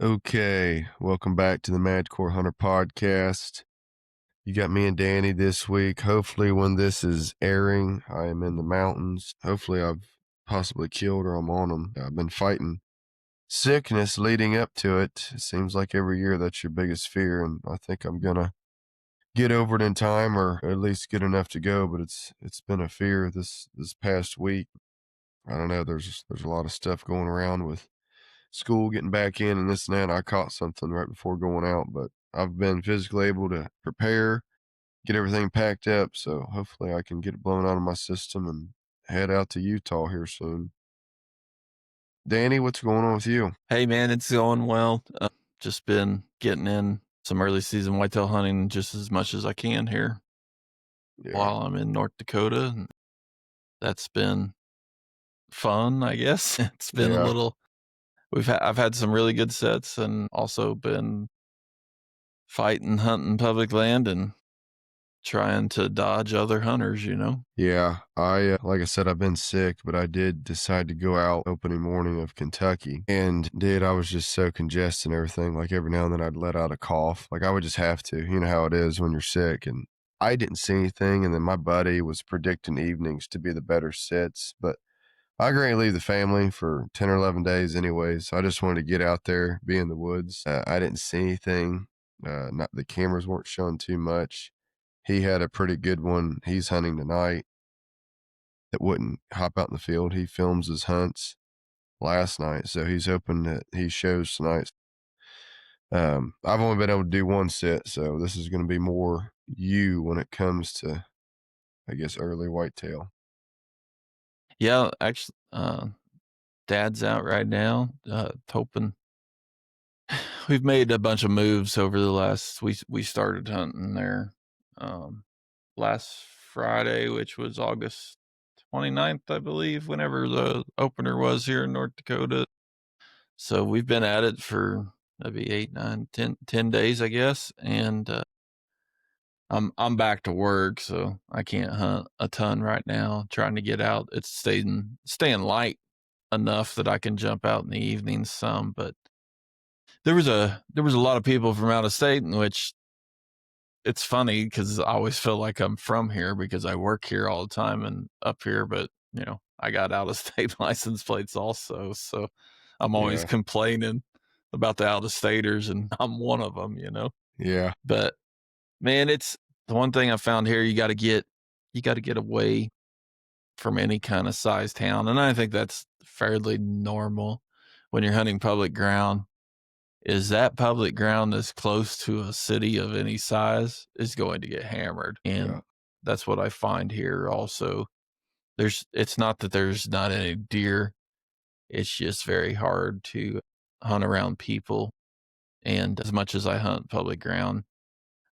Okay, welcome back to the Madcore Hunter podcast. You got me and Danny this week. Hopefully, when this is airing, I am in the mountains. Hopefully, I've possibly killed or I'm on them. I've been fighting sickness leading up to it. It seems like every year that's your biggest fear, and I think I'm gonna get over it in time, or at least get enough to go. But it's been a fear this past week. I don't know. There's a lot of stuff going around with school getting back in and this and that. I caught something right before going out, but I've been physically able to prepare, get everything packed up. So hopefully I can get it blown out of my system and head out to Utah here soon. Danny, what's going on with you? Hey man, it's going well. Just been getting in some early season whitetail hunting just as much as I can here Yeah. while I'm in North Dakota. And that's been fun, I guess. It's been a Yeah. little. I've had some really good sets, and also been fighting, hunting public land, and trying to dodge other hunters. Yeah. Like I said, I've been sick, but I did decide to go out opening morning of Kentucky and I was just so congested and everything. Like every now and then I'd let out a cough. Like I would just have to, you know how it is when you're sick. And I didn't see anything. And then my buddy was predicting evenings to be the better sits, but I greatly leave the family for 10 or 11 days anyway. So I just wanted to get out there, be in the woods. I didn't see anything. Not the cameras weren't showing too much. He had a pretty good one. He's hunting tonight that wouldn't hop out in the field. He films his hunts last night. So he's hoping that he shows tonight. I've only been able to do one sit. So this is going to be more you when it comes to, I guess, early whitetail. Yeah, actually, Dad's out right now. Hoping we've made a bunch of moves over the last. We started hunting there last Friday, which was August 29th, I believe, whenever the opener was here in North Dakota. So we've been at it for maybe 8, 9, 10 days, I guess. And I'm back to work, so I can't hunt a ton right now. Trying to get out. It's staying light enough that I can jump out in the evenings some, but there was a lot of people from out of state, in which it's funny because I always feel like I'm from here because I work here all the time and up here, but I got out of state license plates also. So I'm always Yeah. complaining about the out of staters, and I'm one of them. Yeah. But man, it's the one thing I found here. You got to get away from any kind of size town. And I think that's fairly normal when you're hunting public ground. Is that public ground that's close to a city of any size is going to get hammered. Yeah. And that's what I find here also. It's not that there's not any deer. It's just very hard to hunt around people. And as much as I hunt public ground,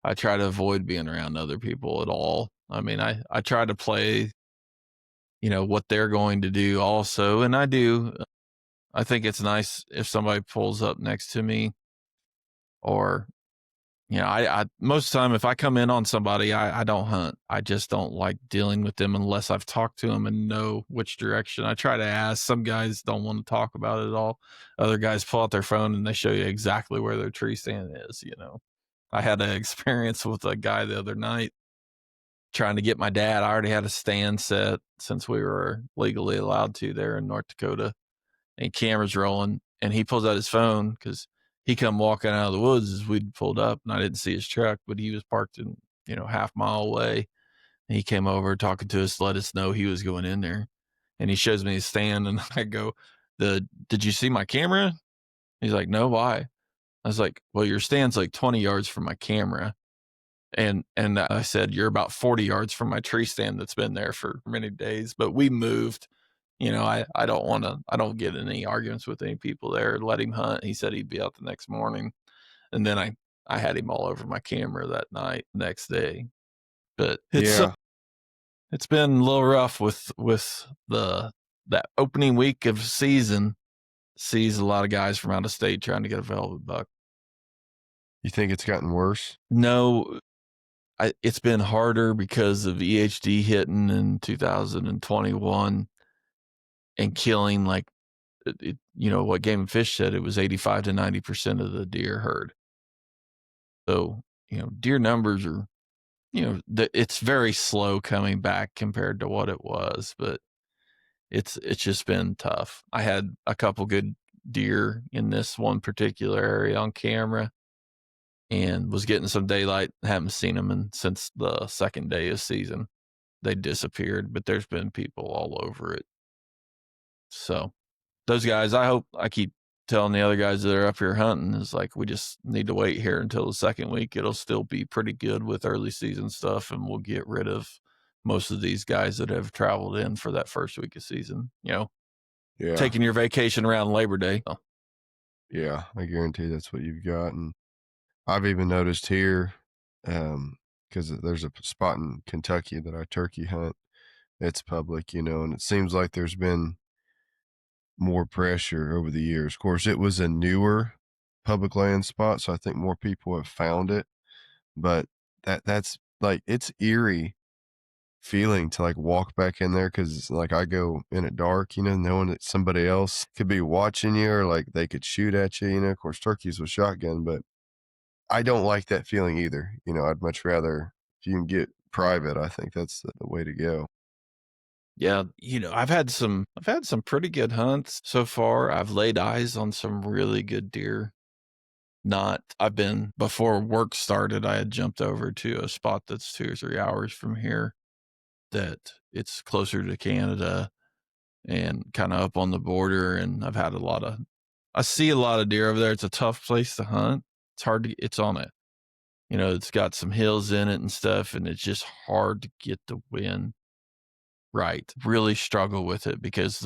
I try to avoid being around other people at all. I mean, I try to play, what they're going to do also. And I do. I think it's nice if somebody pulls up next to me, or I most of the time, if I come in on somebody, I don't hunt. I just don't like dealing with them unless I've talked to them and know which direction. I try to ask. Some guys don't want to talk about it at all. Other guys pull out their phone and they show you exactly where their tree stand is. I had an experience with a guy the other night trying to get my dad. I already had a stand set since we were legally allowed to there in North Dakota, and cameras rolling, and he pulls out his phone because he come walking out of the woods as we'd pulled up, and I didn't see his truck, but he was parked in, half mile away. And he came over talking to us, let us know he was going in there. And he shows me his stand, and I go, did you see my camera? He's like, no, why? I was like, well, your stand's like 20 yards from my camera. And I said, you're about 40 yards from my tree stand that's been there for many days, but we moved. I don't get in any arguments with any people there. Let him hunt. He said he'd be out the next morning. And then I had him all over my camera that night, next day. But Yeah. it's been a little rough with that opening week of season. Sees a lot of guys from out of state trying to get a velvet buck. You think it's gotten worse? No, it's been harder because of EHD hitting in 2021 and killing like what Game and Fish said, it was 85 to 90% of the deer herd. So, deer numbers are, it's very slow coming back compared to what it was, but it's just been tough. I had a couple good deer in this one particular area on camera and was getting some daylight. Haven't seen them since the second day of season. They disappeared, but there's been people all over it. So those guys, I hope I keep telling the other guys that are up here hunting is like, we just need to wait here until the second week. It'll still be pretty good with early season stuff, and we'll get rid of most of these guys that have traveled in for that first week of season, Yeah. taking your vacation around Labor Day. Oh, Yeah. I guarantee that's what you've got. And I've even noticed here, because there's a spot in Kentucky that I turkey hunt. It's public, and it seems like there's been more pressure over the years. Of course, it was a newer public land spot, so I think more people have found it. But that's like it's eerie feeling to like walk back in there because like I go in at dark, knowing that somebody else could be watching you or like they could shoot at you. Of course, turkeys with shotgun, but I don't like that feeling either. I'd much rather if you can get private. I think that's the way to go. yeah, I've had some pretty good hunts so far. I've laid eyes on some really good deer. Not I've been before work started, I had jumped over to a spot that's 2 or 3 hours from here that it's closer to Canada and kinda up on the border, and I see a lot of deer over there. It's a tough place to hunt. It's on it. It's got some hills in it and stuff, and it's just hard to get the wind right. Really struggle with it because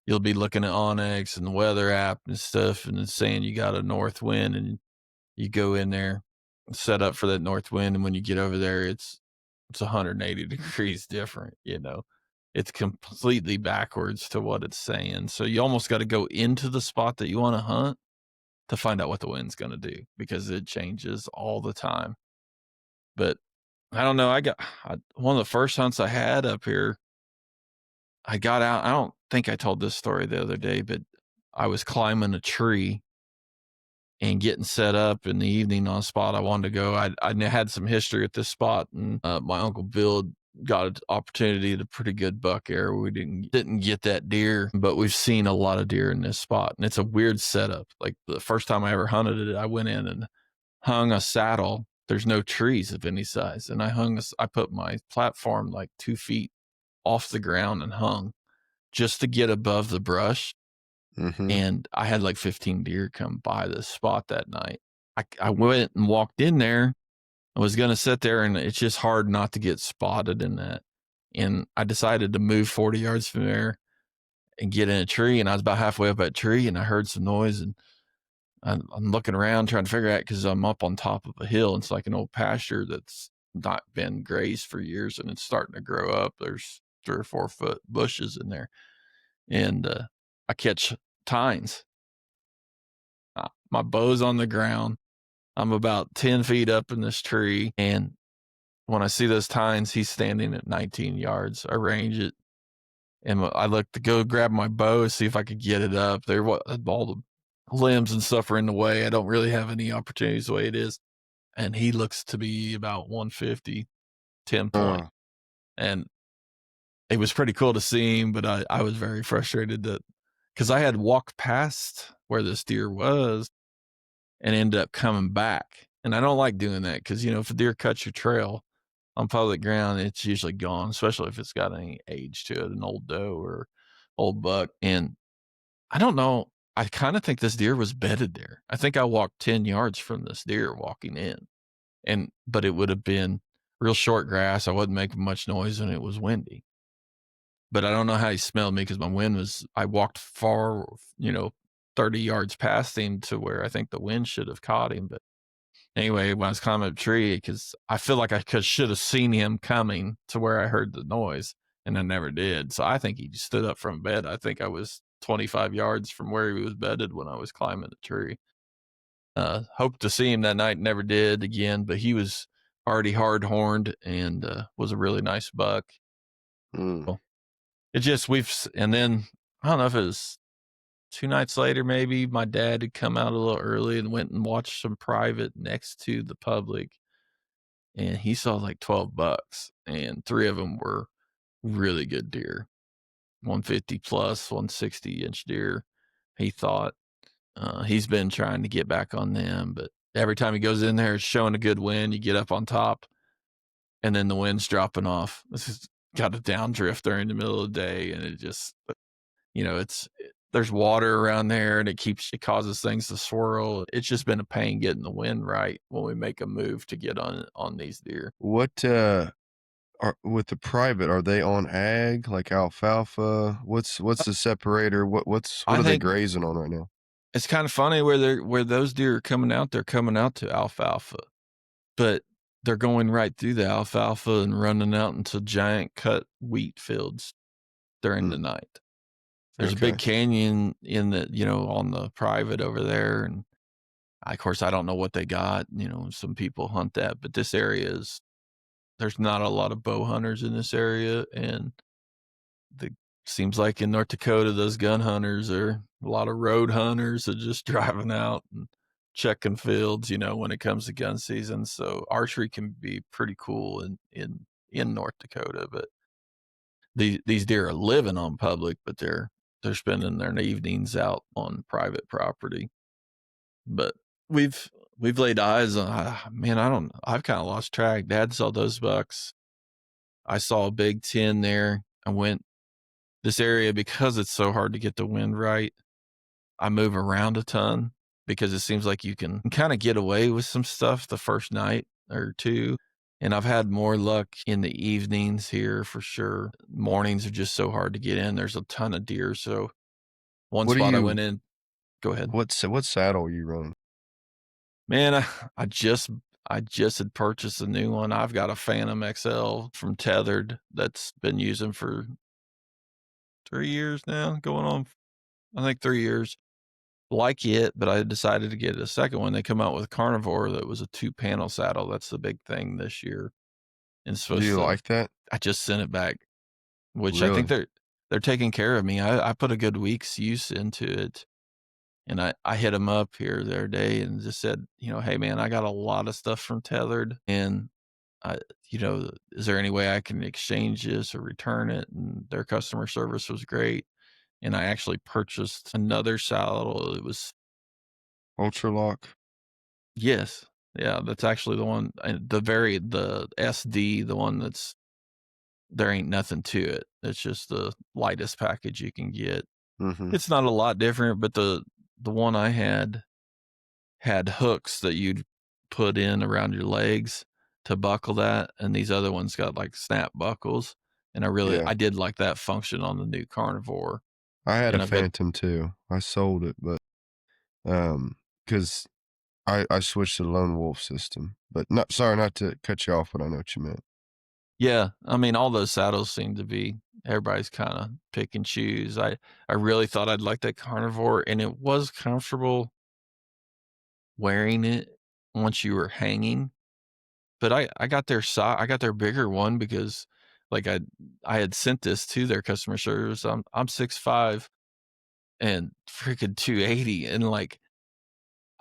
you'll be looking at Onyx and the weather app and stuff, and it's saying you got a north wind, and you go in there, set up for that north wind, and when you get over there, it's 180 degrees different. It's completely backwards to what it's saying. So you almost got to go into the spot that you want to hunt to find out what the wind's going to do because it changes all the time. But I don't know. One of the first hunts I had up here, I got out. I don't think I told this story the other day, but I was climbing a tree and getting set up in the evening on a spot I wanted to go. I had some history at this spot, and my uncle Bill got an opportunity at a pretty good buck area. We didn't get that deer, but we've seen a lot of deer in this spot, and it's a weird setup. Like the first time I ever hunted it, I went in and hung a saddle. There's no trees of any size, and I put my platform like 2 feet off the ground and hung just to get above the brush, Mm-hmm. and I had like 15 deer come by this spot that night. I went and walked in there. I was going to sit there, and it's just hard not to get spotted in that. And I decided to move 40 yards from there and get in a tree. And I was about halfway up that tree, and I heard some noise. And I'm looking around trying to figure out because I'm up on top of a hill. It's like an old pasture that's not been grazed for years, and it's starting to grow up. There's 3 or 4 foot bushes in there. And I catch tines. My bow's on the ground. I'm about 10 feet up in this tree. And when I see those tines, he's standing at 19 yards. I range it. And I look to go grab my bow, see if I could get it up. All the limbs and stuff are in the way. I don't really have any opportunities the way it is. And he looks to be about 150, 10 point. And it was pretty cool to see him, but I was very frustrated because I had walked past where this deer was and ended up coming back. And I don't like doing that because, if a deer cuts your trail on public ground, it's usually gone, especially if it's got any age to it, an old doe or old buck. And I don't know. I kind of think this deer was bedded there. I think I walked 10 yards from this deer walking in, but it would have been real short grass. I wasn't making much noise and it was windy. But I don't know how he smelled me because I walked far, 30 yards past him to where I think the wind should have caught him. But anyway, when I was climbing a tree, because I feel like I should have seen him coming to where I heard the noise, and I never did. So I think he just stood up from bed. I think I was 25 yards from where he was bedded when I was climbing the tree. Hoped to see him that night, never did again, but he was already hard horned and was a really nice buck. Mm. Well, it just, and then I don't know if it was 2 nights later, maybe, my dad had come out a little early and went and watched some private next to the public, and he saw, like, 12 bucks, and 3 of them were really good deer, 150 plus, 160-inch deer, he thought. He's been trying to get back on them, but every time he goes in there, it's showing a good wind, you get up on top, and then the wind's dropping off. This has got a downdrift during the middle of the day, and it just there's water around there, and it causes things to swirl. It's just been a pain getting the wind right when we make a move to get on these deer. What, are with the private, are they on ag, like alfalfa? What's the separator? What I are they think grazing on right now? it's kind of funny where those deer are coming out. They're coming out to alfalfa, but they're going right through the alfalfa and running out into giant cut wheat fields during Mm, the night. There's a big okay. canyon on the private over there, and of course, I don't know what they got. Some people hunt that, but this area there's not a lot of bow hunters in this area, and the seems like in North Dakota, those gun hunters are a lot of road hunters are just driving out and checking fields, when it comes to gun season. So archery can be pretty cool in North Dakota, but these deer are living on public, but they're spending their evenings out on private property. But we've we've laid eyes on man, I've kind of lost track. Dad saw those bucks. I saw a big 10 there. I went this area because it's so hard to get the wind right. I move around a ton because it seems like you can kind of get away with some stuff the first night or two. And I've had more luck in the evenings here for sure. Mornings are just so hard to get in. There's a ton of deer. So one What do spot I you went in, go ahead. what saddle are you running? Man, I just had purchased a new one. I've got a Phantom XL from Tethered that's been using for 3 years now, going on, I think 3 years. Like it, but I decided to get a second one. They come out with a Carnivore that was a 2-panel saddle. That's the big thing this year. And it's Do supposed you to like that? I just sent it back, which I think Really? they're taking care of me. I put a good week's use into it, and I hit him up here the other day and just said, "Hey, man, I got a lot of stuff from Tethered, and I is there any way I can exchange this or return it?" And their customer service was great, and I actually purchased another saddle. It was Ultra lock? Yes. Yeah, that's actually the one, the SD, the one that's there ain't nothing to it. It's just the lightest package you can get. Mhm. It's not a lot different, but the one I had hooks that you'd put in around your legs to buckle that, and these other ones got, like, snap buckles, and Yeah. I did like that function on the new Carnivore, I had a and I've got Phantom too. I sold it, but, because I switched to the Lone Wolf system, but not sorry not to cut you off, but I know what you meant. Yeah, I mean, all those saddles seem to be everybody's kinda pick and choose. I really thought I'd like that Carnivore, and it was comfortable wearing it once you were hanging, but I got their bigger one because, like, I had sent this to their customer service. I'm 6'5" and freaking 280, and, like,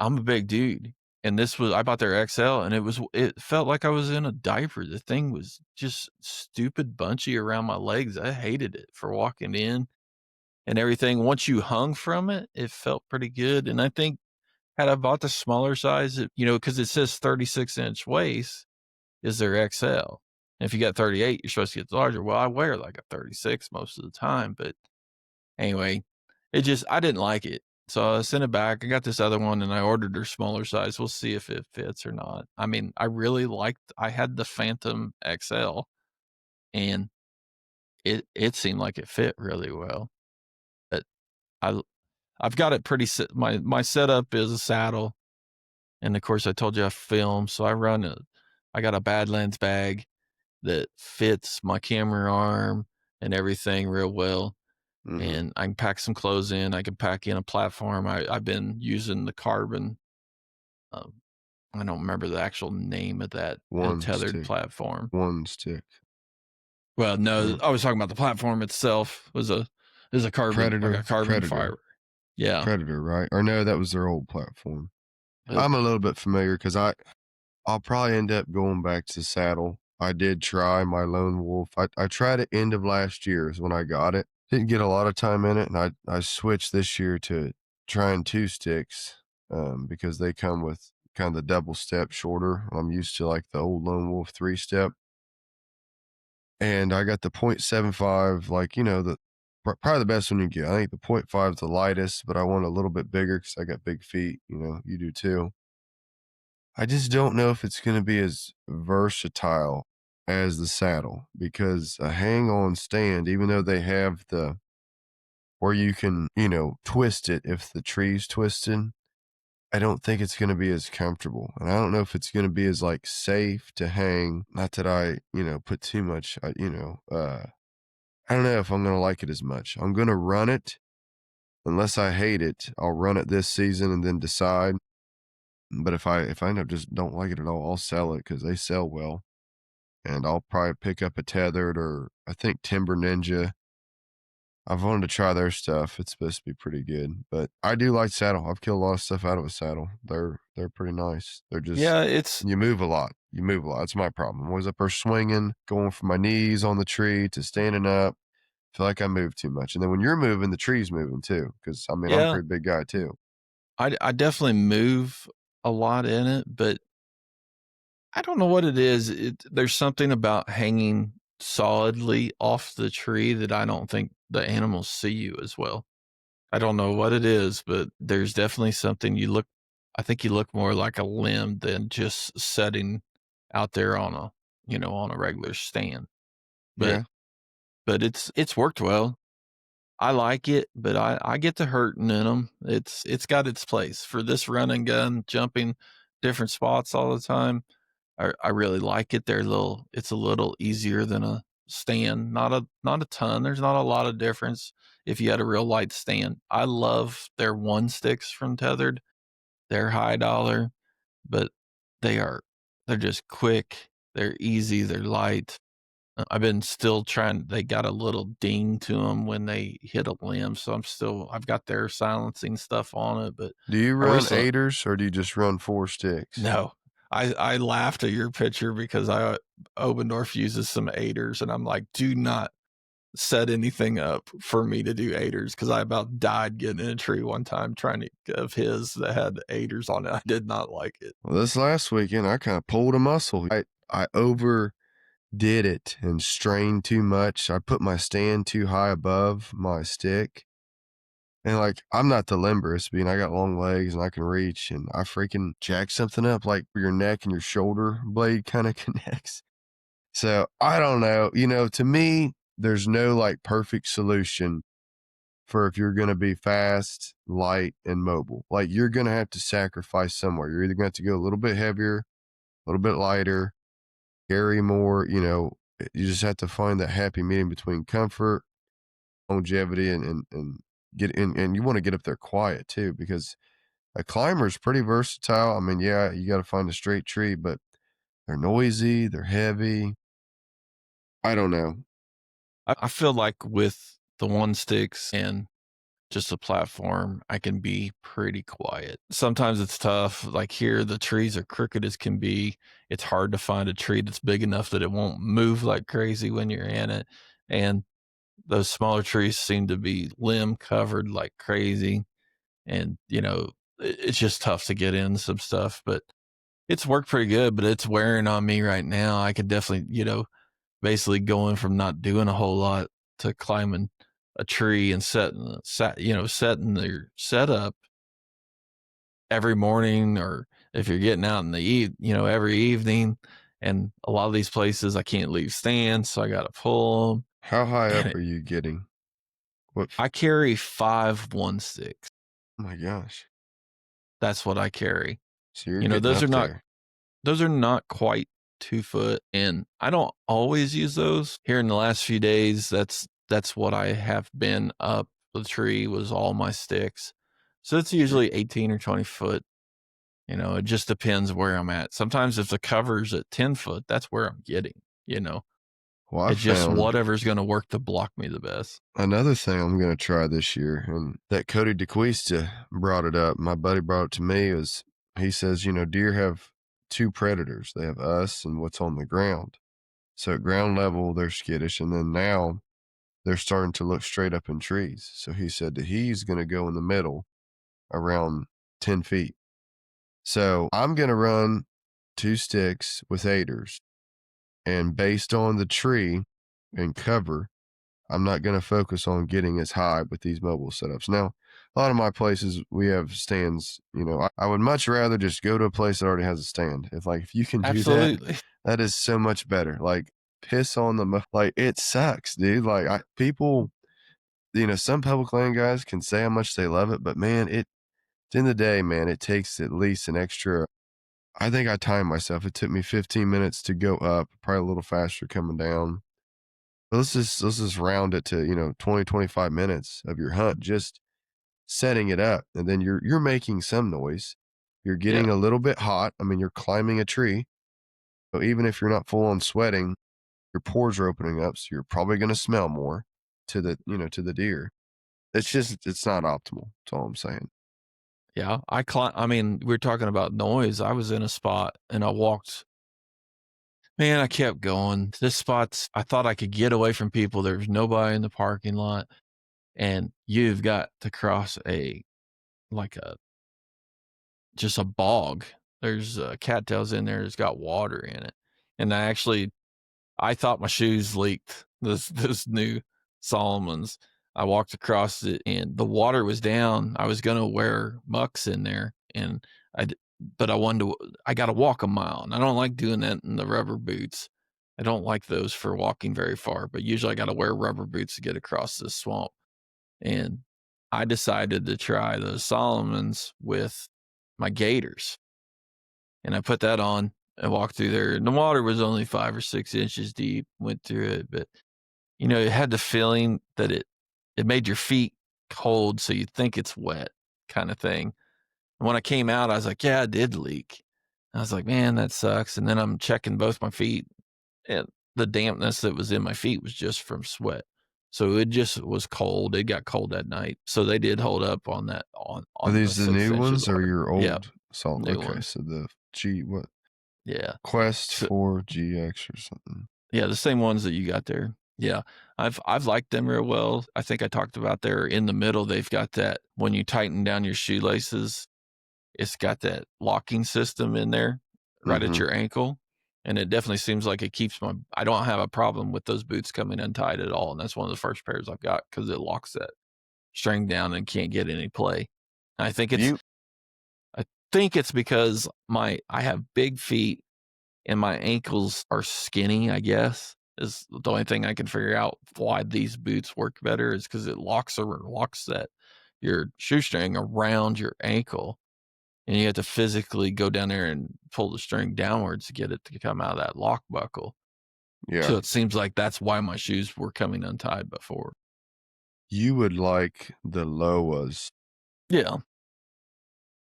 I'm a big dude, and I bought their XL, and it felt like I was in a diaper. The thing was just stupid bunchy around my legs. I hated it for walking in and everything. Once you hung from it, it felt pretty good, and I think had I bought the smaller size, because it says 36-inch waist is their XL. And if you got 38, you're supposed to get larger. Well, I wear like a 36 most of the time, but anyway, I didn't like it. So I sent it back. I got this other one and I ordered their smaller size. We'll see if it fits or not. I mean, I had the Phantom XL and it seemed like it fit really well. But I I've got it my setup is a saddle. And of course I told you I film, so I got a Badlands bag that fits my camera arm and everything real well. Mhm. And I can pack some clothes in. I can pack in a platform. I've been using the carbon. Um, I don't remember the actual name of that One tethered stick. platform. One stick. Well, no, Or I was talking about the platform itself was a carbon, like a carbon Predator? fiber. Predator. Yeah. Predator, right? Or no, that was their old platform. But I'm a little bit familiar because I'll probably end up going back to saddle. I did try my lone wolf. I tried it end of last year is when I got it. Didn't get a lot of time in it, and I switched this year to trying two sticks because they come with kind of the double step shorter. I'm used to like the old lone wolf three step, and I got the .75, like the probably the best one you get. I think the .5 is the lightest, but I want a little bit bigger because I got big feet. You do too. I just don't know if it's gonna be as versatile as the saddle because a hang-on stand, even though they have the where you can, twist it if the tree's twisted, I don't think it's gonna be as comfortable, and I don't know if it's gonna be as, like, safe to hang. Not that I, put too much, I don't know if I'm gonna like it as much. I'm gonna run it unless I hate it. I'll run it this season and then decide, but if I end up just don't like it at all, I'll sell it because they sell well. And I'll probably pick up a tethered or I think Timber Ninja. I've wanted to try their stuff. It's supposed to be pretty good, but I do like saddle. I've killed a lot of stuff out of a saddle. They're pretty nice. They're just yeah, it's you move a lot. You move a lot. That's my problem. I'm always up there swinging, going from my knees on the tree to standing up. Feel like I move too much. And then when you're moving, the tree's moving too. Because I mean, I'm a yeah, pretty big guy too. I definitely move a lot in it, but I don't know what it is. There's something about hanging solidly off the tree that I don't think the animals see you as well. I don't know what it is, but there's definitely something I think you look more like a limb than just setting out there on a regular stand. But Yeah. it's worked well. I like it, but I get to hurting in them. It's got its place for this run and gun, jumping different spots all the time. I really like it. It's a little easier than a stand. Not a ton. There's not a lot of difference if you had a real light stand. I love their one sticks from Tethered. They're high dollar, but they are they're just quick. They're easy. They're light. I've been still trying. They got a little ding to them when they hit a limb, so I've got their silencing stuff on it. But Do you I run recently eighters or do you just run four sticks? no, I laughed at your picture because Obendorf uses some aiders, and I'm like, do not set anything up for me to do aiders because I about died getting in a tree one time trying to of his that had aiders on it. I did not like it. Well, this last weekend, I kind of pulled a muscle. I overdid it and strained too much. I put my stand too high above my stick. And like, I'm not the limberest, being I got long legs and I can reach, and I freaking jack something up like where your neck and your shoulder blade kind of connects. So I don't know. To me, there's no like perfect solution for if you're going to be fast, light, and mobile. Like, you're going to have to sacrifice somewhere. You're either going to have to go a little bit heavier, a little bit lighter, carry more. You just have to find that happy medium between comfort, longevity, and get in. And you want to get up there quiet too, because a climber is pretty versatile. I mean, yeah, you got to find a straight tree, but they're noisy, they're heavy. I don't know. I feel like with the one sticks and just a platform, I can be pretty quiet. Sometimes it's tough. Like here, the trees are crooked as can be. It's hard to find a tree that's big enough that it won't move like crazy when you're in it. And those smaller trees seem to be limb covered like crazy. And, it's just tough to get in some stuff, but it's worked pretty good, but it's wearing on me right now. I could definitely, basically going from not doing a whole lot to climbing a tree and setting their setup every morning, or if you're getting out in the every evening. And a lot of these places I can't leave stands, so I got to pull them. How high And up are you getting? What? I carry 5 1 6. Oh my gosh. That's what I carry. So you're You know, getting those are up not there. those are not quite 2 foot, and I don't always use those. Here in the last few days, that's what I have been up the tree was all my sticks. So it's usually 18 or 20 foot. It just depends where I'm at. Sometimes if the cover's at 10 foot, that's where I'm getting, you know. Well, I It's just found whatever's gonna work to block me the best. another thing I'm gonna try this year, and that Cody DeQuista brought it up. My buddy brought it to me. Is he says, you know, deer have two predators. They have us and what's on the ground. So at ground level, they're skittish, and then now they're starting to look straight up in trees. So he said that he's gonna go in the middle around 10 feet. So I'm gonna run two sticks with aiders, and based on the tree and cover, I'm not going to focus on getting as high with these mobile setups. Now, a lot of my places we have stands. You know, I would much rather just go to a place that already has a stand. If you can do that, Absolutely. that is so much better. Like piss on the like it sucks, dude. Like people, you know, some public land guys can say how much they love it, but man, at the end of the day, man, it takes at least an extra. I think I timed myself. It took me 15 minutes to go up, probably a little faster coming down. Let's just round it to, you know, 20, 25 minutes of your hunt, just setting it up. And then you're making some noise. You're Yeah. getting a little bit hot. I mean, you're climbing a tree. So even if you're not full on sweating, your pores are opening up. So you're probably gonna smell more to the, you know, to the deer. It's not optimal. That's all I'm saying. Yeah. I mean, we're talking about noise. I was in a spot and I walked. Man, I kept going. This spot's I thought I could get away from people. There was nobody in the parking lot, and you've got to cross a like a just a bog. There's cattails in there. It's got water in it, and I thought my shoes leaked. This new Solomon's. I walked across it, and the water was down. I was gonna wear mucks in there, and I d- but I wanted to. I got to walk a mile, and I don't like doing that in the rubber boots. I don't like those for walking very far, but usually I got to wear rubber boots to get across this swamp. And I decided to try those Solomons with my gaiters, and I put that on and walked through there. And the water was only 5 or 6 inches deep. Went through it, but you know, it had the feeling that it made your feet cold, so you think it's wet, kind of thing. And when I came out, I was like, "Yeah, it did leak." I was like, "Man, that sucks." And then I'm checking both my feet, and the dampness that was in my feet was just from sweat. So it just was cold. It got cold that night. So they did hold up on that Are on the these the six new inches ones of or water. your Yeah, old salt? new Okay, ones. so the G what Yeah. Quest So 4 GX or something. yeah, the same ones that you got there. Yeah. I've liked them real well. I think I talked about there in the middle, they've got that when you tighten down your shoelaces, it's got that locking system in there right at Mhm. your ankle. And it definitely seems like it keeps I don't have a problem with those boots coming untied at all. And that's one of the first pairs I've got because it locks that string down and can't get any play. I think it's You I think it's because I have big feet and my ankles are skinny, I guess, is the only thing I can figure out why these boots work better is because it locks that your shoestring around your ankle, and you have to physically go down there and pull the string downwards to get it to come out of that lock buckle. So yeah. it seems like that's why my shoes were coming untied before. You would like the Loas. Yeah.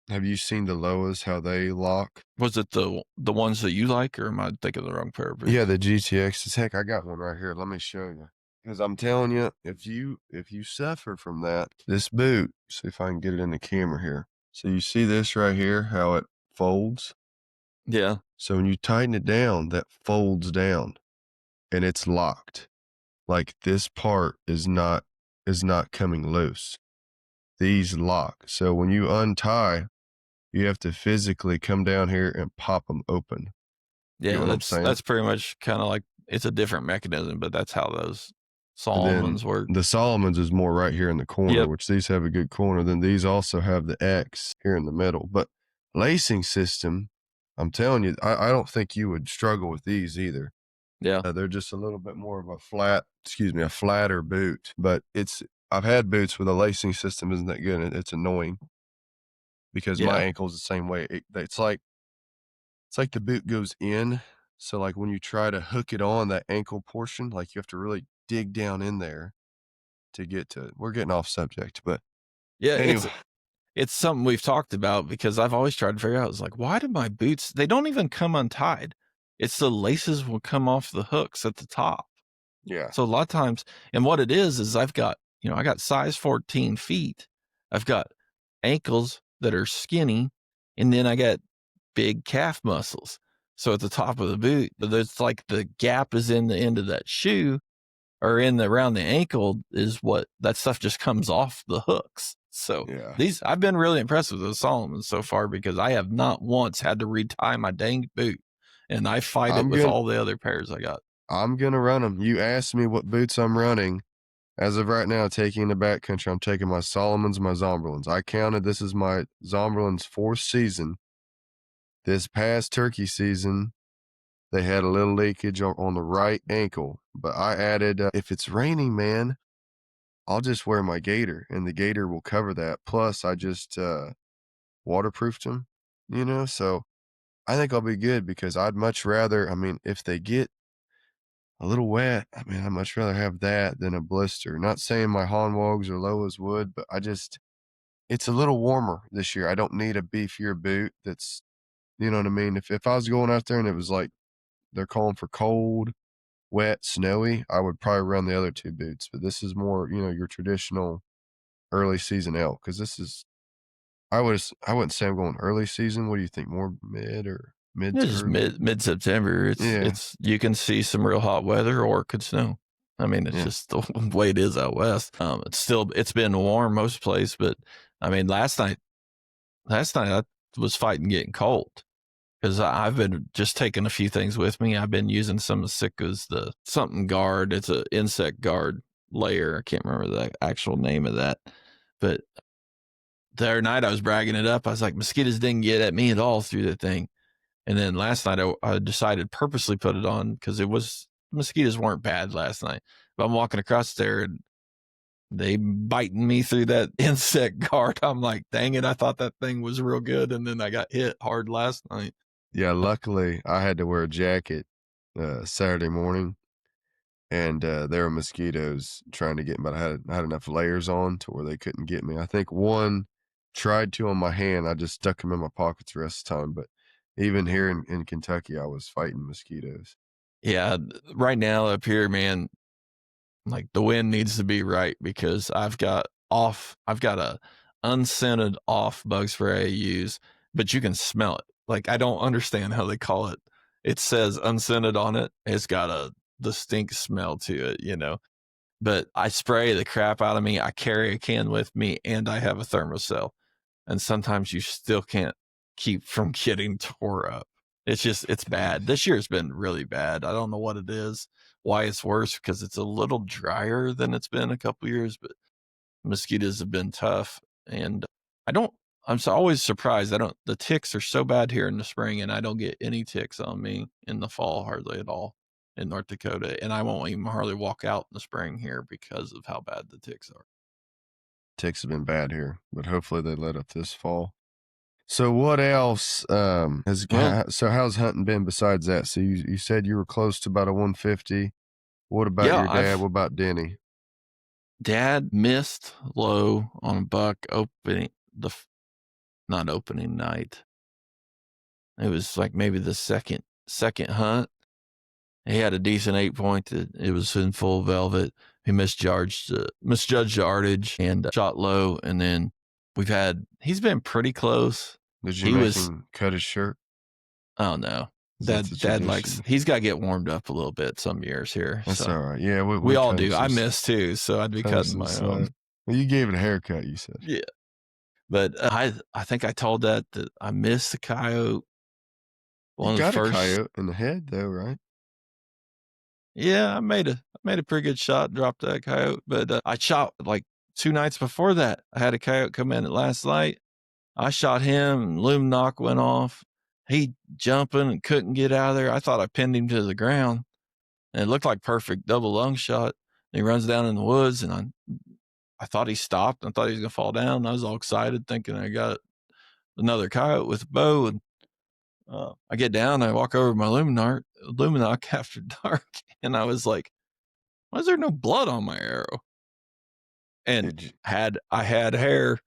Have you seen the Loas, how they lock? Was it the ones that you like, or am I thinking of the wrong pair of Yeah, boots? the GTXs. Heck, I got one right here. Let me show you. Because I'm telling you, if you suffer from that, this boot, see if I can get it in the camera here. So you see this right here, how it folds? Yeah. So when you tighten it down, that folds down and it's locked. Like this part is not coming loose. These lock. So when you untie, you have to physically come down here and pop them open. Get Yeah, what I'm saying? that's pretty much kinda like it's a different mechanism, but that's how those And then Solomons work. the Solomons is more right here in the corner, Yep. which these have a good corner. Then these also have the X here in the middle. But lacing system, I'm telling you, I don't think you would struggle with these either. Yeah. They're just a little bit more of a flatter boot. But I've had boots where the lacing system isn't that good. And it's annoying because my Yeah. ankle's the same way. It's like the boot goes in. So like when you try to hook it on that ankle portion, like you have to really dig down in there to get to it. We're getting off subject, but Yeah, anyway, it's something we've talked about because I've always tried to figure out, it's like, why do my boots they don't even come untied. It's the laces will come off the hooks at the top. Yeah. So a lot of times, and what it is I've got, I got size 14 feet. I've got ankles that are skinny, and then I got big calf muscles. So at the top of the boot, there's like the gap is in the end of that shoe or around the ankle is what that stuff just comes off the hooks. So Yeah. I've been really impressed with the Solomons so far because I have not once had to retie my dang boot, and I fight it I'm with gonna all the other pairs I got. I'm gonna run them. You asked me what boots I'm running. As of right now, taking the backcountry, I'm taking my Solomons, my Zomberlins. I counted this is my Zomberlins' fourth season. This past turkey season, they had a little leakage on the right ankle, but I added, if it's raining, man, I'll just wear my gaiter, and the gaiter will cover that. Plus, I just waterproofed them, so I think I'll be good because I'd much rather, I mean, if they get a little wet, I mean, I'd much rather have that than a blister. Not saying my Hanwogs or Lolas would, but it's a little warmer this year. I don't need a beefier boot that's, you know what I mean? If I was going out there and it was like they're calling for cold, wet, snowy, I would probably run the other two boots. But this is more, your traditional early season elk because this is, I wouldn't say I'm going early season. What do you think? More mid It's to just early? mid September. Yeah. You can see some real hot weather or it could snow. I mean, it's Yeah. just the way it is out west. It's been warm most place, but I mean, last night I was fighting getting cold because I've been just taking a few things with me. I've been using some of Sitka's the something guard. It's an insect guard layer. I can't remember the actual name of that, but the other night I was bragging it up. I was like, mosquitoes didn't get at me at all through the thing. And then last night I decided purposely put it on because mosquitoes weren't bad last night. But I'm walking across there and they biting me through that insect guard. I'm like, dang it, I thought that thing was real good. And then I got hit hard last night. Yeah. Luckily, I had to wear a jacket Saturday morning, and there were mosquitoes trying to get me, but I had enough layers on to where they couldn't get me. I think one tried to on my hand. I just stuck them in my pockets the rest of the time. But even here in Kentucky, I was fighting mosquitoes. Yeah, right now up here, man, like the wind needs to be right because I've got a unscented off bug spray I use, but you can smell it. Like I don't understand how they call it. It says unscented on it. It's got a distinct smell to it. But I spray the crap out of me. I carry a can with me and I have a thermocell. And sometimes you still can't keep from getting tore up. It's bad. This year's been really bad. I don't know what it is, why it's worse because it's a little drier than it's been a couple years, but mosquitoes have been tough. And I don't, I'm always surprised. The ticks are so bad here in the spring and I don't get any ticks on me in the fall hardly at all in North Dakota. And I won't even hardly walk out in the spring here because of how bad the ticks are. Ticks have been bad here, but hopefully they let up this fall. So what else Well, so how's hunting been besides that? So you said you were close to about a 150. What about yeah, your dad? What about Denny? Dad missed low on a buck not opening night. It was like maybe the second hunt. He had a decent 8 point. It was in full velvet. He misjudged yardage and shot low. And then he's been pretty close. Did you He make was, him cut his shirt? oh no, 'Cause that's a dad likes, tradition. he's got to get warmed up a little bit some years here. That's So all right. Yeah, we we all cut him do. I some miss too. So I'd be cut him cutting some my own. slack. Well, you gave it a haircut, you said. Yeah. But I think I told that I missed the coyote. You One of the got a first, coyote in the head though, right? yeah, I made a pretty good shot, dropped that coyote. But I shot like 2 nights before that. I had a coyote come in at last night. I shot him, and loom knock went off. He jumping and couldn't get out of there. I thought I pinned him to the ground, and it looked like perfect double lung shot. And he runs down in the woods, and I thought he stopped. I thought he was gonna fall down. I was all excited, thinking I got another coyote with a bow, and I get down, I walk over to my Luminoc after dark, and I was like, why is there no blood on my arrow? And Did you I had hair.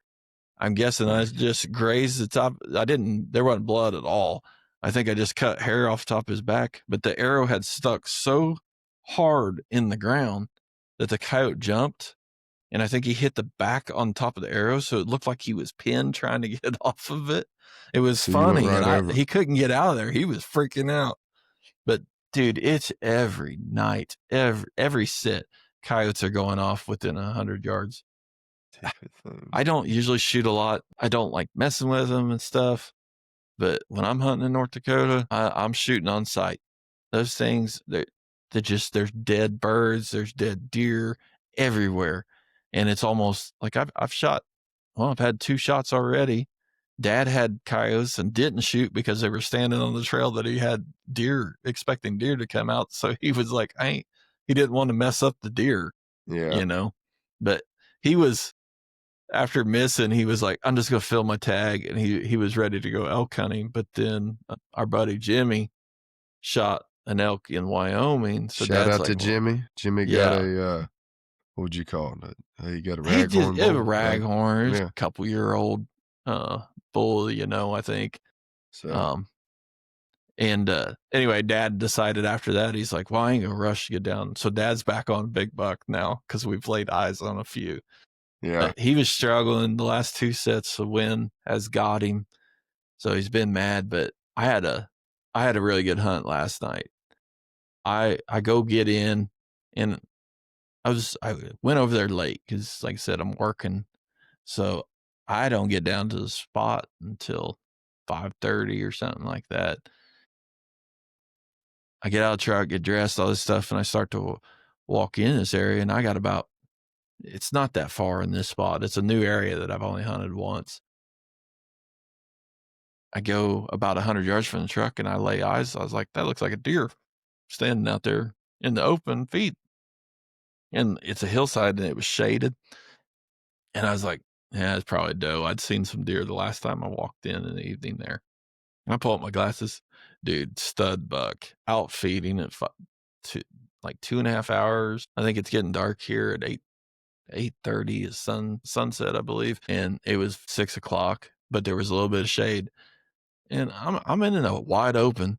I'm guessing I okay. just grazed the top. There wasn't blood at all. I think I just cut hair off the top of his back, but the arrow had stuck so hard in the ground that the coyote jumped, and I think he hit the back on top of the arrow, so it looked like he was pinned trying to get off of it. It was So you went funny, and right over. he couldn't get out of there. He was freaking out. But dude, it's every night, every sit, coyotes are going off within 100 yards. Stupid things. I don't usually shoot a lot. I don't like messing with them and stuff. But when I'm hunting in North Dakota, I'm shooting on sight. Those things, they're just, there's dead birds, there's dead deer everywhere. And it's almost like I've shot, well, I've had 2 shots already. Dad had coyotes and didn't shoot because they were standing on the trail that he had deer, expecting deer to come out. So he was like, he didn't want to mess up the deer, Yeah. you know, but he was, after missing, he was like, I'm just going to fill my tag. And he was ready to go elk hunting. But then our buddy Jimmy shot an elk in Wyoming. So Shout Dad's out to like, well, Jimmy. Jimmy got yeah, a what would you call it? He got a he just, raghorn it was a bull. raghorn, it's Yeah. a couple-year-old bull, I think. So Um, and anyway, Dad decided after that, he's like, well, I ain't gonna rush to get down. So Dad's back on big buck now because we've laid eyes on a few. yeah. He was struggling the last 2 sets. The wind has got him. So he's been mad, but I had a really good hunt last night. I go get in, and I went over there late because, like I said, I'm working. So I don't get down to the spot until 5:30 or something like that. I get out of the truck, get dressed, all this stuff, and I start to walk in this area, and I got about, it's not that far in this spot. It's a new area that I've only hunted once. I go about 100 yards from the truck and I lay eyes. I was like, that looks like a deer standing out there in the open feed. And it's a hillside and it was shaded. And I was like, yeah, it's probably doe. I'd seen some deer the last time I walked in the evening there. And I pull up my glasses. Dude, stud buck out feeding at two, like 2.5 hours. I think it's getting dark here at 8:30 is sunset, I believe. And it was 6 o'clock, but there was a little bit of shade. And I'm in a wide open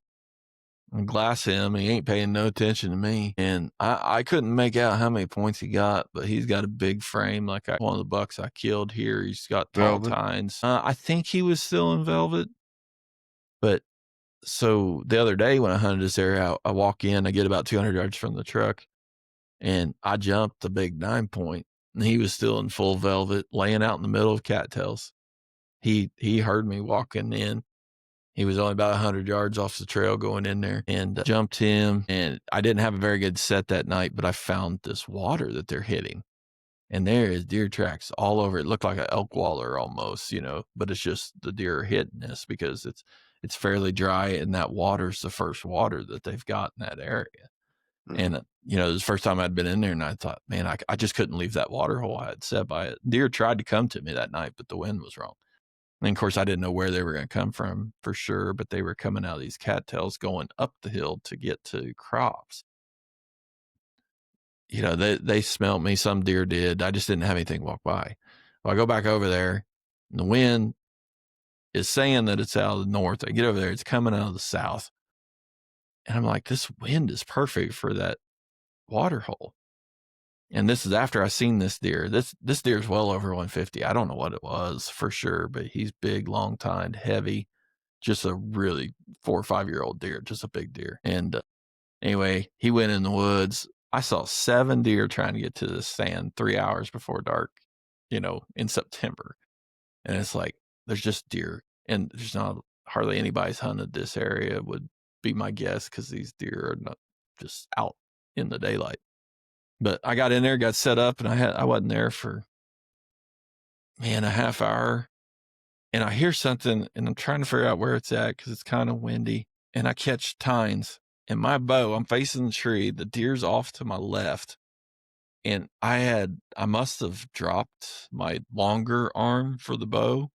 and glass him. He ain't paying no attention to me. And I couldn't make out how many points he got, but he's got a big frame. Like one of the bucks I killed here, he's got tall Velvet. tines. I think he was still in velvet. But so the other day when I hunted this area, I walk in, I get about 200 yards from the truck, and I jumped the big 9 point. And he was still in full velvet, laying out in the middle of cattails. He heard me walking in. He was only about 100 yards off the trail going in there, and jumped him. And I didn't have a very good set that night, but I found this water that they're hitting. And there is deer tracks all over. It looked like an elk waller almost, but it's just the deer are hitting this because it's fairly dry, and that water's the first water that they've got in that area. And, Mm-hmm. it was the first time I'd been in there, and I thought, man, I just couldn't leave that water hole. I had set by it. Deer tried to come to me that night, but the wind was wrong. And of course, I didn't know where they were going to come from for sure, but they were coming out of these cattails going up the hill to get to crops. They smelled me. Some deer did. I just didn't have anything walk by. Well, I go back over there, and the wind is saying that it's out of the north. I get over there, it's coming out of the south. And I'm like, this wind is perfect for that water hole. And this is after I seen this deer. This deer is well over 150. I don't know what it was for sure, but he's big, long tined, heavy, just a really 4 or 5 year old deer, just a big deer. And anyway, he went in the woods. I saw 7 deer trying to get to the stand 3 hours before dark, in September. And it's like, there's just deer, and there's not hardly anybody's hunted this area, would be my guess, because these deer are not just out in the daylight. But I got in there, got set up, and I wasn't there for, man, a half hour. And I hear something, and I'm trying to figure out where it's at because it's kind of windy. And I catch tines, and my bow, I'm facing the tree. The deer's off to my left. And I must have dropped my longer arm for the bow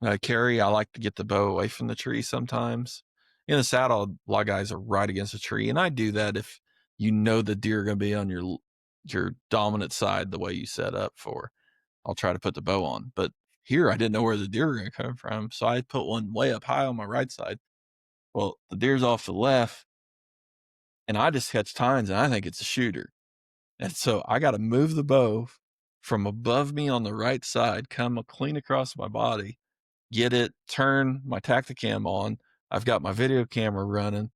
I carry. I like to get the bow away from the tree sometimes. In the saddle, a lot of guys are right against a tree. And I do that if the deer are going to be on your dominant side the way you set up for. I'll try to put the bow on. But here, I didn't know where the deer were going to come from. So I put one way up high on my right side. Well, the deer's off to the left, and I just catch tines, and I think it's a shooter. And so I got to move the bow from above me on the right side, come clean across my body, get it, turn my Tacticam on. I've got my video camera running,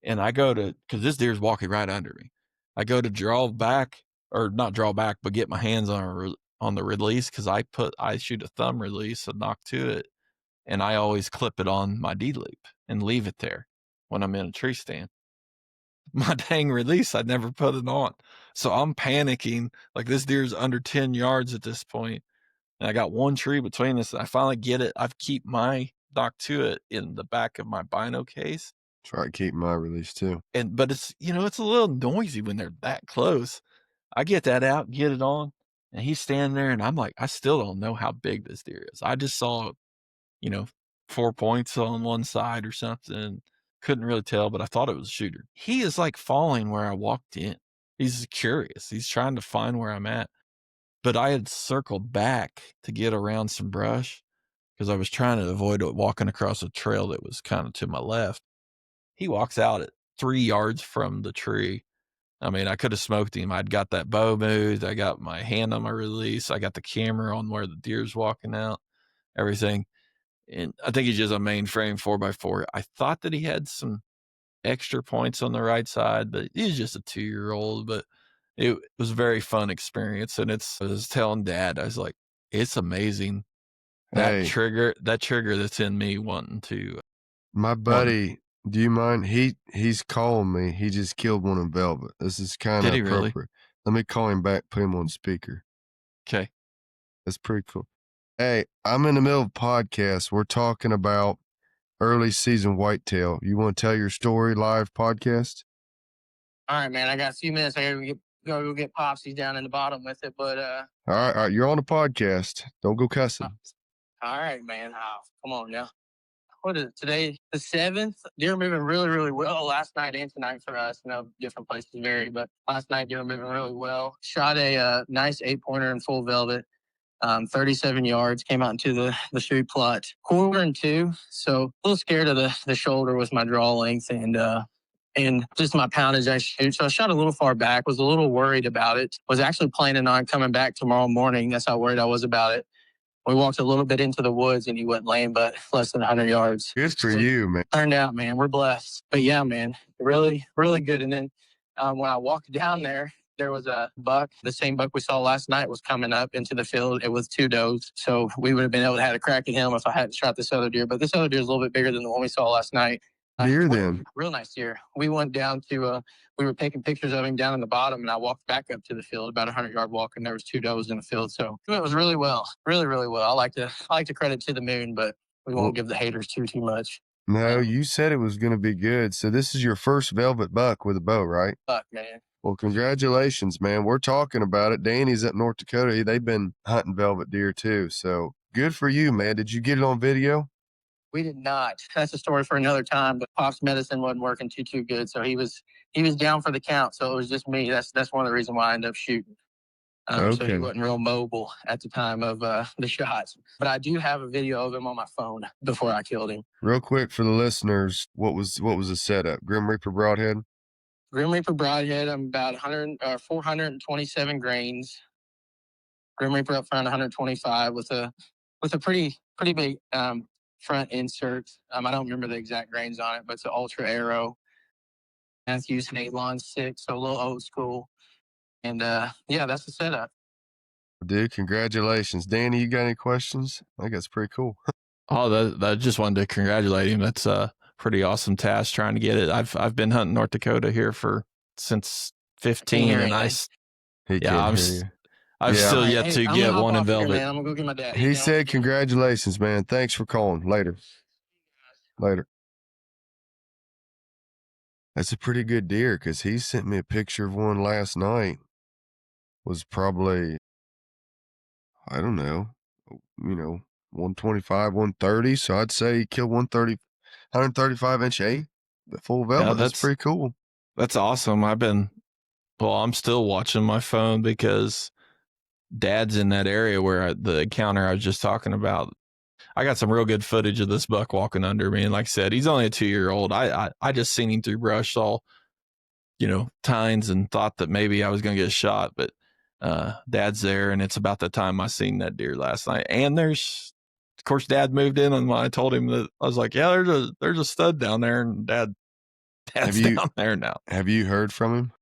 and I go to, because this deer's walking right under me. I go to draw back, or not draw back, but get my hands on the release, because I shoot a thumb release, a knock to it, and I always clip it on my D loop and leave it there when I'm in a tree stand. My dang release, I never put it on. So I'm panicking, like this deer's under 10 yards at this point, and I got one tree between us. And I finally get it. I keep my dock to it in the back of my bino case. Try to keep my release too. But it's, it's a little noisy when they're that close. I get that out, get it on, and he's standing there, and I'm like, I still don't know how big this deer is. I just saw, you know, 4 points on one side or something. Couldn't really tell, but I thought it was a shooter. He is like falling where I walked in. He's curious. He's trying to find where I'm at. But I had circled back to get around some brush because I was trying to avoid walking across a trail that was kind of to my left. He walks out at 3 yards from the tree. I mean, I could have smoked him. I'd got that bow moved. I got my hand on my release. I got the camera on where the deer's walking out, everything. And I think he's just a mainframe 4x4. I thought that he had some extra points on the right side, but he's just a 2-year-old. But it was a very fun experience. And I was telling Dad, I was like, it's amazing. That Hey, trigger that's in me wanting to my want. buddy, do you mind? He's calling me. He just killed one in velvet. This is kind Did of he really? appropriate. Let me call him back, put him on speaker. Okay. That's pretty cool. Hey, I'm in the middle of a podcast. We're talking about early season whitetail. You want to tell your story live podcast? All right, man. I got a few minutes. I gotta go get Popsy down in the bottom with it. But All right, you're on the podcast. Don't go cussing. all right, man. Oh, come on now. What is it today? The 7th. Deer moving really, really well last night and tonight for us. I know different places vary, but last night deer moving really well. Shot a nice 8-pointer in full velvet. 37 yards, came out into the shoot plot, 1/4 and 2. So a little scared of the shoulder with my draw length and just my poundage I shoot. So I shot a little far back, was a little worried about it. Was actually planning on coming back tomorrow morning. That's how worried I was about it. We walked a little bit into the woods and he went lame, but less than 100 yards. Good for you, man. Turned out, man, we're blessed. But yeah, man, really, really good. And then when I walked down there was a buck. The same buck we saw last night was coming up into the field. It was 2 does. So we would have been able to have a crack at him if I hadn't shot this other deer. But this other deer is a little bit bigger than the one we saw last night. Deer then. Real nice deer. We went down to, we were taking pictures of him down in the bottom, and I walked back up to the field, about a 100-yard walk, and there was 2 does in the field. So it was really well, really, really well. I like to credit to the moon, but we won't give the haters too much. No, you said it was going to be good. So this is your first velvet buck with a bow, right? Buck, man. Well, congratulations, man. We're talking about it. Danny's up North Dakota. They've been hunting velvet deer too. So good for you, man. Did you get it on video? We did not. That's a story for another time. But Pop's medicine wasn't working too good, so he was down for the count. So it was just me. That's one of the reasons why I ended up shooting. So he wasn't real mobile at the time of the shots. But I do have a video of him on my phone before I killed him. Real quick for the listeners, what was the setup? Grim Reaper broadhead? Grim Reaper broadhead, I'm about 427 grains. Grim Reaper up front, 125 with a pretty big front insert. I don't remember the exact grains on it, but it's an Ultra Arrow. Matthews and 8-6, so a little old school. And yeah, that's the setup. Dude, congratulations. Danny, you got any questions? I think that's pretty cool. Oh, that just wanted to congratulate him. That's a pretty awesome task trying to get it. I've been hunting North Dakota here since 15, and I'm still yet to get one in velvet. Here, I'm gonna go get my dad. He said congratulations, man. Thanks for calling. Later. That's a pretty good deer because he sent me a picture of one last night. Was probably, I don't know, 125, 130. So I'd say he killed 135-inch 8, the full velvet. Yeah, that's pretty cool. That's awesome. I'm still watching my phone because Dad's in that area where the encounter I was just talking about. I got some real good footage of this buck walking under me. And like I said, he's only a 2-year-old. I just seen him through brush, saw tines and thought that maybe I was going to get shot, but Dad's there, and it's about the time I seen that deer last night. And of course, Dad moved in, and when I told him that, I was like, "Yeah, there's a stud down there," and Dad's down there now. Have you heard from him?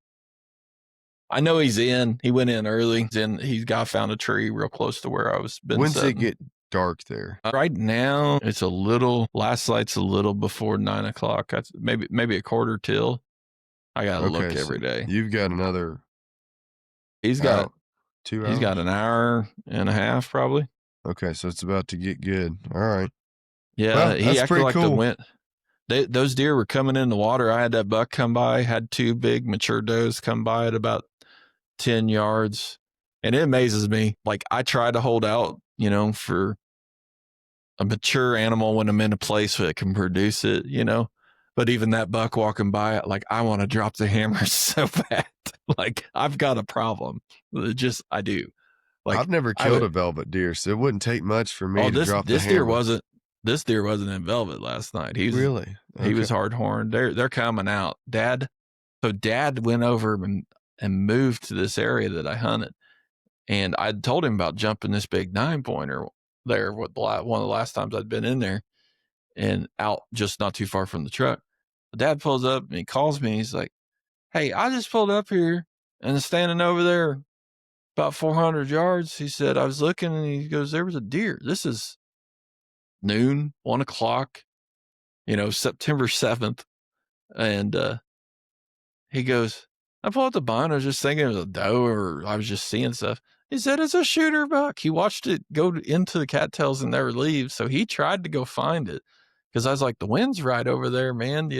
I know he's in. He went in early. He's found a tree real close to where I was been When's sitting. it get dark there? Right now, it's last light's a little before 9 o'clock. Maybe a quarter till. I gotta look every day. You've got another. He's got 2 hours. He's got an hour and a half probably. Okay, so it's about to get good. All right. Yeah, well, he acted like cool. the wind. Those deer were coming in the water. I had that buck come by, had 2 big mature does come by at about 10 yards. And it amazes me. Like, I try to hold out, for a mature animal when I'm in a place where it can produce it, But even that buck walking by, like, I want to drop the hammer so bad. Like, I've got a problem. I do. Like, I've never killed a velvet deer, so it wouldn't take much for me to drop the hammer. This deer wasn't in velvet last night. He was hard horned. They're coming out. Dad went over and moved to this area that I hunted, and I told him about jumping this big 9-pointer there. One of the last times I'd been in there, and out just not too far from the truck. Dad pulls up and he calls me. He's like, "Hey, I just pulled up here and standing over there about 400 yards." He said, "I was looking," and he goes, "There was a deer." This is noon, 1 o'clock, September 7th. And he goes, "I pulled up the blind. I was just thinking it was a doe, or I was just seeing stuff." He said, "It's a shooter buck." He watched it go into the cattails and never leave. So he tried to go find it, because I was like, "The wind's right over there, man,"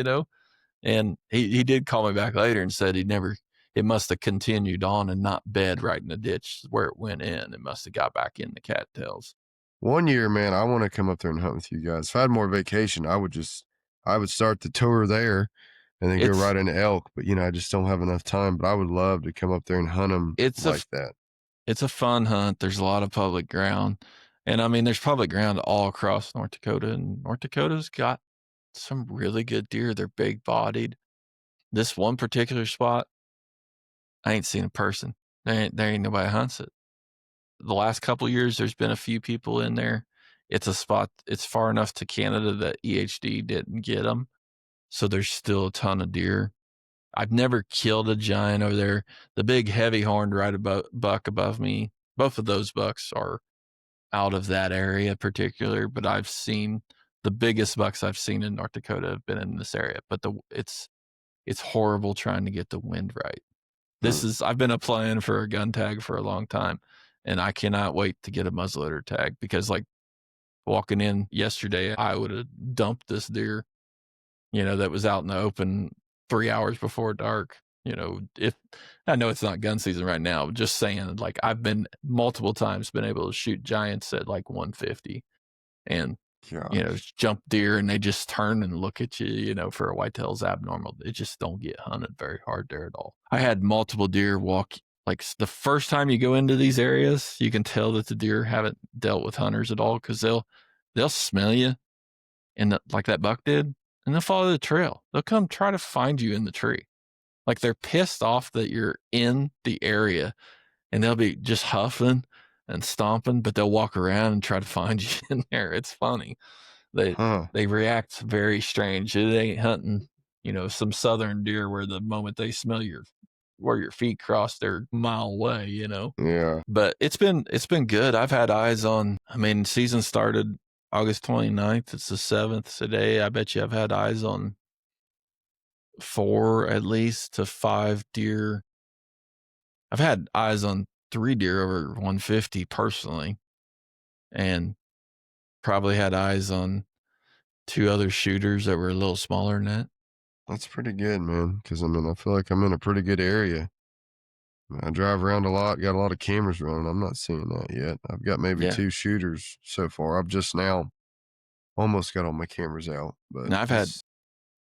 And he did call me back later and said it must have continued on and not bed right in the ditch where it went in. It must have got back in the cattails. One year, man, I want to come up there and hunt with you guys. If I had more vacation, I would start the tour there and then go right into elk. But, I just don't have enough time. But I would love to come up there and hunt them that. It's a fun hunt. There's a lot of public ground. And I mean, there's public ground all across North Dakota. And North Dakota's got some really good deer. They're big bodied. This one particular spot, I ain't seen a person. There ain't nobody hunts it. The last couple of years, there's been a few people in there. It's a spot. It's far enough to Canada that EHD didn't get them. So there's still a ton of deer. I've never killed a giant over there. The big heavy horned buck above me, both of those bucks are out of that area particular, but I've seen the biggest bucks I've seen in North Dakota have been in this area, but it's horrible trying to get the wind right. I've been applying for a gun tag for a long time, and I cannot wait to get a muzzleloader tag, because like walking in yesterday, I would have dumped this deer, that was out in the open 3 hours before dark. If I know it's not gun season right now, but just saying, like, I've been multiple times been able to shoot giants at like 150 and jump deer, and they just turn and look at you, for a whitetail's abnormal. They just don't get hunted very hard there at all. I had multiple deer walk. Like, the first time you go into these areas, you can tell that the deer haven't dealt with hunters at all, because they'll smell you, and like that buck did, and they'll follow the trail. They'll come try to find you in the tree. Like, they're pissed off that you're in the area, and they'll be just huffing and stomping, but they'll walk around and try to find you in there. It's funny. They react very strange. They ain't hunting, some southern deer where the moment they smell where your feet cross, they're a mile away, Yeah. But it's been good. I've had eyes on, season started August 29th. It's the 7th today. I bet you I've had eyes on 4 at least to 5 deer. I've had eyes on 3 deer over 150 personally, and probably had eyes on 2 other shooters that were a little smaller than that. That's pretty good, man, because I feel like I'm in a pretty good area. I drive around a lot, got a lot of cameras running. I'm not seeing that yet. I've got maybe 2 shooters so far. I've just now almost got all my cameras out. But now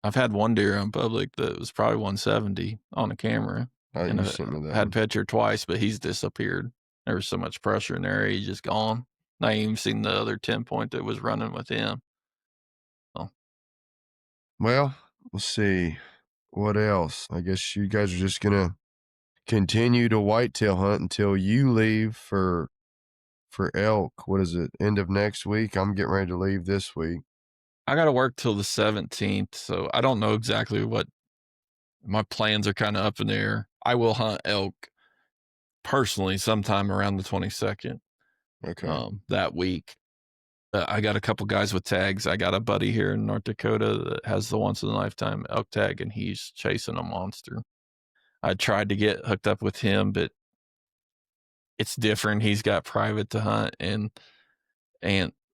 I've had 1 deer on public that was probably 170 on a camera. And I had picture twice, but he's disappeared. There was so much pressure in there, he's just gone. I ain't even seen the other 10-point that was running with him. Well, let's see. what else? I guess you guys are just gonna continue to whitetail hunt until you leave for elk. What is it? End of next week? I'm getting ready to leave this week. I got to work till the 17th, so I don't know exactly what my plans are. Kind of up in the air. I will hunt elk personally sometime around the 22nd Okay. that week. I got a couple guys with tags. I got a buddy here in North Dakota that has the once in a lifetime elk tag, and he's chasing a monster. I tried to get hooked up with him, but it's different. He's got private to hunt, and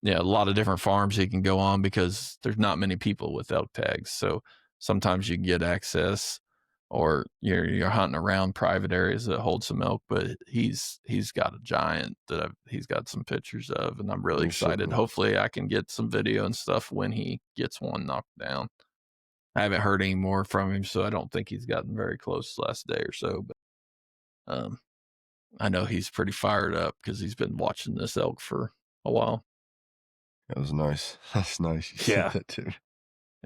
yeah, a lot of different farms he can go on because there's not many people with elk tags. So sometimes you can get access, or you're hunting around private areas that hold some elk. But he's got a giant that he's got some pictures of, and I'm really You sent excited. me. Hopefully, I can get some video and stuff when he gets one knocked down. I haven't heard any more from him, so I don't think he's gotten very close the last day or so. But um, I know he's pretty fired up because he's been watching this elk for a while. That was nice. That's nice. You Yeah. sent that to me.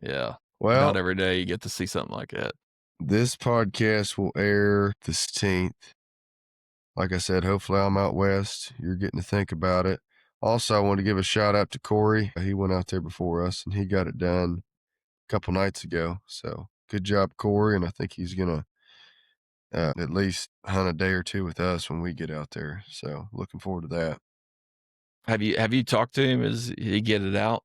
Yeah. Well, Not every day you get to see something like that. this podcast will air the 16th. Like I said, hopefully I'm out west. You're getting to think about it. Also, I want to give a shout out to Corey. He went out there before us and he got it done a couple nights ago. So good job, Corey. And I think he's going to at least hunt a day or two with us when we get out there. So looking forward to that. Have you talked to him? Is he get it out?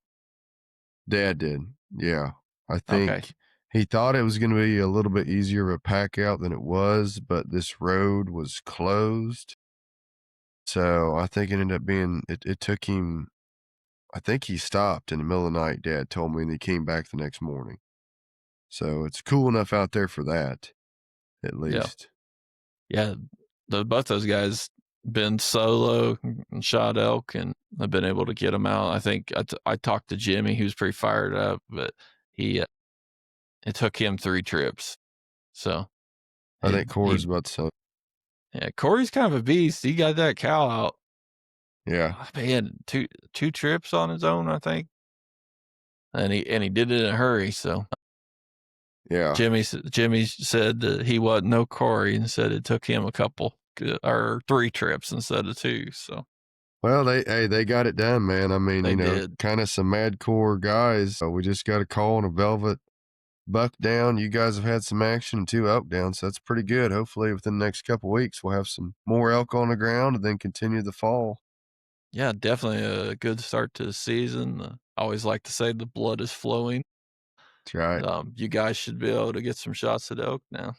Dad did. Yeah. I Okay. think he thought it was going to be a little bit easier of a pack out than it was, but this road was closed. So I think it ended up being, it took him, I think he stopped in the middle of the night, Dad told me, and he came back the next morning. So it's cool enough out there for that, at Yeah. least. Yeah. Both those guys been solo and shot elk, and I've been able to get them out. I think I talked to Jimmy, who's pretty fired up, but it took him 3 trips. So I think Corey's about to sell. yeah, Corey's kind of a beast. He got that cow out. Yeah. He had two trips on his own, I think, and he did it in a hurry. So Yeah. Jimmy said that he wasn't no Corey, and said it took him a couple or 3 trips instead of 2. So Well, they got it done, man. I mean, they you know, did. kind of some Madcore guys. We just got a call on a velvet buck down. You guys have had some action and 2 elk down, so that's pretty good. Hopefully, within the next couple weeks, we'll have some more elk on the ground and then continue the fall. Yeah, definitely a good start to the season. I always like to say the blood is flowing. That's right. You guys should be able to get some shots at elk now.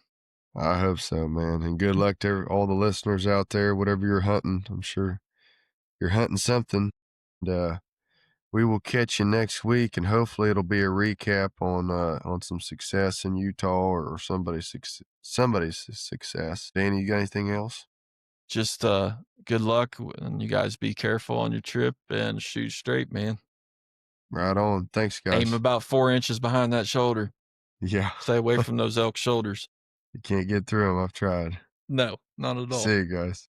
I hope so, man. And good luck to all the listeners out there, whatever you're hunting. I'm sure you're hunting something. And, we will catch you next week, and hopefully it'll be a recap on some success in Utah or somebody's success. Danny, you got anything else? Just good luck, and you guys be careful on your trip and shoot straight, man. Right on. Thanks, Aim guys. about 4 inches behind that shoulder. Yeah. Stay away from those elk shoulders. You can't get through them. I've tried. No, not at all. See you guys.